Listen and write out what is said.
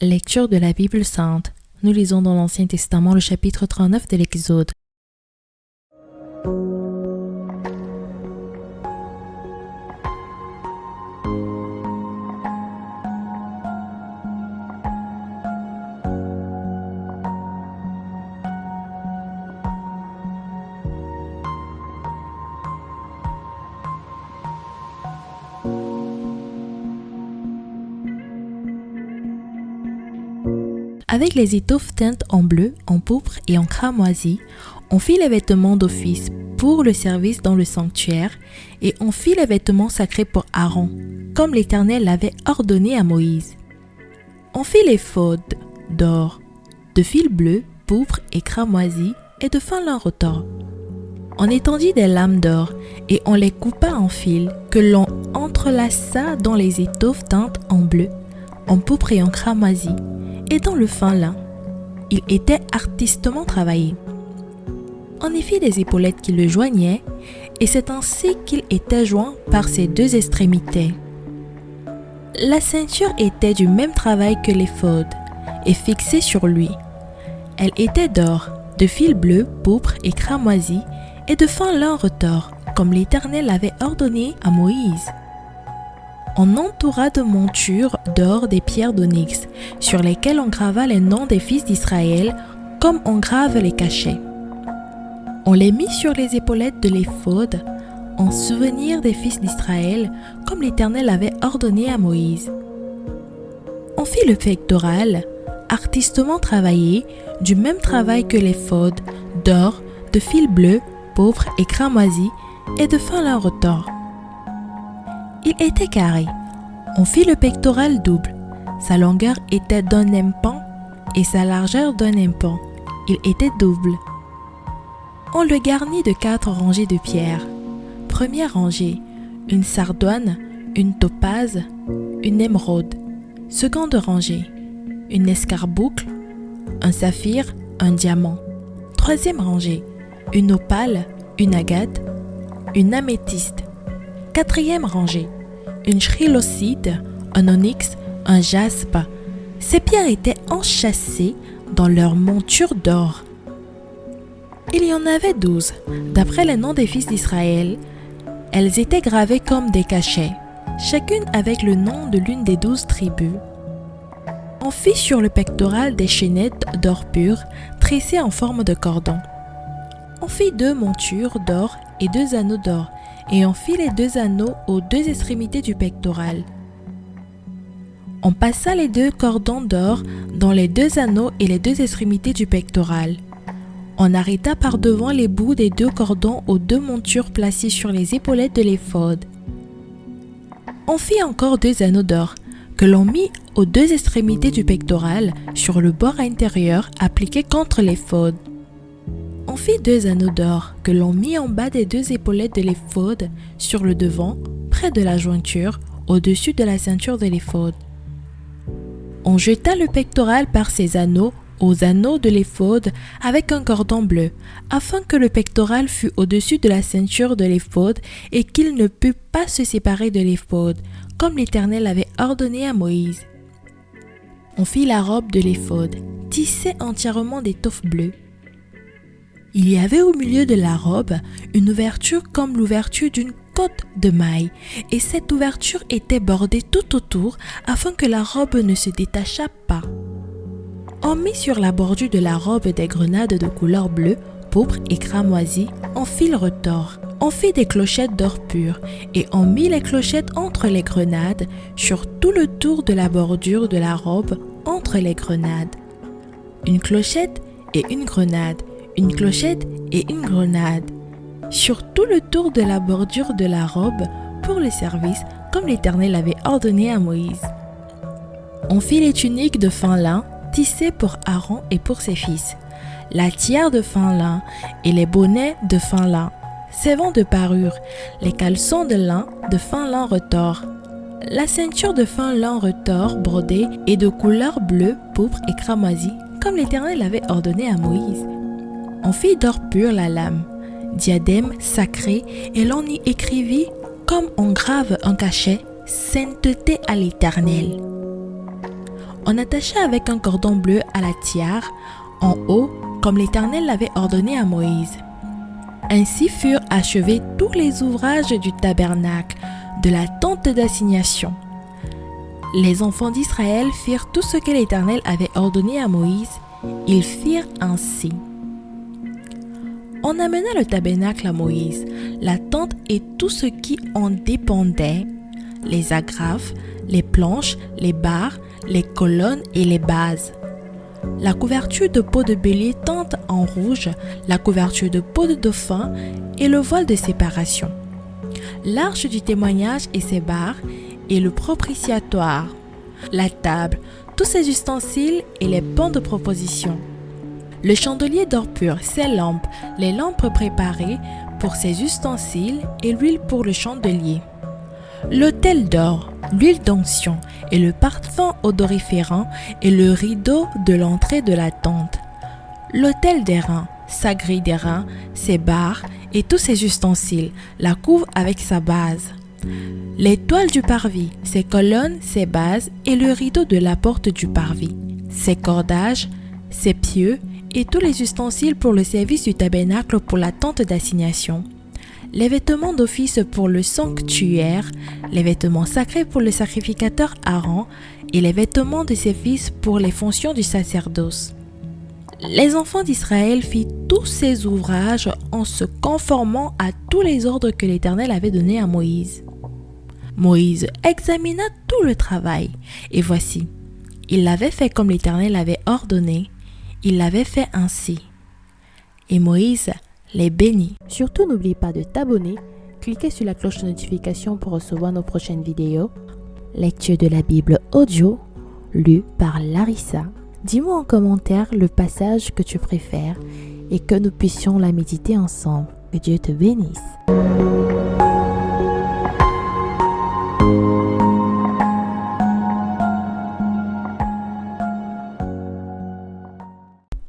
Lecture de la Bible sainte. Nous lisons dans l'Ancien Testament le chapitre 39 de l'Exode. Avec les étoffes teintes en bleu, en pourpre et en cramoisi, on fit les vêtements d'office pour le service dans le sanctuaire et on fit les vêtements sacrés pour Aaron, comme l'Éternel l'avait ordonné à Moïse. On fit l'éphod d'or, de fil bleu, pourpre et cramoisi et de fin lin retors. On étendit des lames d'or et on les coupa en fils que l'on entrelaça dans les étoffes teintes en bleu, en pourpre et en cramoisi, et dans le fin lin. Il était artistement travaillé. On y fit des épaulettes qui le joignaient, et c'est ainsi qu'il était joint par ses deux extrémités. La ceinture était du même travail que l'éphod, et fixée sur lui. Elle était d'or, de fil bleu, pourpre et cramoisi, et de fin lin retors, comme l'Éternel avait ordonné à Moïse. On entoura de montures d'or des pierres d'onyx, sur lesquelles on grava les noms des fils d'Israël, comme on grave les cachets. On les mit sur les épaulettes de l'éphod, en souvenir des fils d'Israël, comme l'Éternel avait ordonné à Moïse. On fit le pectoral, artistement travaillé, du même travail que l'éphod, d'or, de fil bleu, pourpre et cramoisi, et de fin lin retors. Il était carré. On fit le pectoral double. Sa longueur était d'un impan et sa largeur d'un impan. Il était double. On le garnit de 4 rangées de pierres. Première rangée, une sardoine, une topaze, une émeraude. Seconde rangée, une escarboucle, un saphir, un diamant. Troisième rangée, une opale, une agate, une améthyste. Quatrième rangée, une shrilosite, un onyx, un jaspe. Ces pierres étaient enchâssées dans leur monture d'or. Il y en avait 12. D'après les noms des fils d'Israël, elles étaient gravées comme des cachets, chacune avec le nom de l'une des 12 tribus. On fit sur le pectoral des chaînettes d'or pur, tressées en forme de cordon. On fit 2 montures d'or et 2 anneaux d'or, et on fit les 2 anneaux aux 2 extrémités du pectoral. On passa les 2 cordons d'or dans les 2 anneaux et les 2 extrémités du pectoral. On arrêta par devant les bouts des 2 cordons aux 2 montures placées sur les épaulettes de l'éphod. On fit encore 2 anneaux d'or, que l'on mit aux 2 extrémités du pectoral, sur le bord intérieur appliqué contre l'éphod. On fit 2 anneaux d'or que l'on mit en bas des 2 épaulettes de l'éphod, sur le devant, près de la jointure, au-dessus de la ceinture de l'éphod. On jeta le pectoral par ses anneaux aux anneaux de l'éphod avec un cordon bleu, afin que le pectoral fût au-dessus de la ceinture de l'éphod et qu'il ne pût pas se séparer de l'éphod, comme l'Éternel avait ordonné à Moïse. On fit la robe de l'éphod, tissée entièrement d'étoffe bleue. Il y avait au milieu de la robe une ouverture comme l'ouverture d'une côte de maille, et cette ouverture était bordée tout autour afin que la robe ne se détachât pas. On mit sur la bordure de la robe des grenades de couleur bleue, pourpre et cramoisi en fil retors. On fit des clochettes d'or pur, et on mit les clochettes entre les grenades, sur tout le tour de la bordure de la robe entre les grenades. Une clochette et une grenade. Une clochette et une grenade, sur tout le tour de la bordure de la robe pour le service, comme l'Éternel avait ordonné à Moïse. On fit les tuniques de fin lin, tissées pour Aaron et pour ses fils, la tiare de fin lin et les bonnets de fin lin, servant de parure, les caleçons de lin de fin lin retors, la ceinture de fin lin retors brodée et de couleur bleue, pourpre et cramoisi, comme l'Éternel avait ordonné à Moïse. On fit d'or pur la lame, diadème sacré, et l'on y écrivit, comme on grave un cachet, sainteté à l'Éternel. On attachait avec un cordon bleu à la tiare, en haut, comme l'Éternel l'avait ordonné à Moïse. Ainsi furent achevés tous les ouvrages du tabernacle, de la tente d'assignation. Les enfants d'Israël firent tout ce que l'Éternel avait ordonné à Moïse. Ils firent ainsi. On amena le tabernacle à Moïse, la tente et tout ce qui en dépendait, les agrafes, les planches, les barres, les colonnes et les bases. La couverture de peau de bélier teinte en rouge, la couverture de peau de dauphin et le voile de séparation. L'arche du témoignage et ses barres et le propitiatoire, la table, tous ses ustensiles et les pans de proposition. Le chandelier d'or pur, ses lampes, les lampes préparées pour ses ustensiles et l'huile pour le chandelier. L'autel d'or, l'huile d'onction et le parfum odoriférant et le rideau de l'entrée de la tente. L'autel d'airain, sa grille d'airain, ses barres et tous ses ustensiles, la couve avec sa base. Les toiles du parvis, ses colonnes, ses bases et le rideau de la porte du parvis, ses cordages, ses pieux et tous les ustensiles pour le service du tabernacle pour la tente d'assignation. Les vêtements d'office pour le sanctuaire, les vêtements sacrés pour le sacrificateur Aaron et les vêtements de ses fils pour les fonctions du sacerdoce. Les enfants d'Israël firent tous ces ouvrages en se conformant à tous les ordres que l'Éternel avait donnés à Moïse. Moïse examina tout le travail, et voici, il l'avait fait comme l'Éternel avait ordonné, il l'avait fait ainsi. Et Moïse les bénit. Surtout, n'oublie pas de t'abonner, cliquez sur la cloche de notification pour recevoir nos prochaines vidéos. Lecture de la Bible audio, lue par Larissa. Dis-moi en commentaire le passage que tu préfères et que nous puissions la méditer ensemble. Que Dieu te bénisse.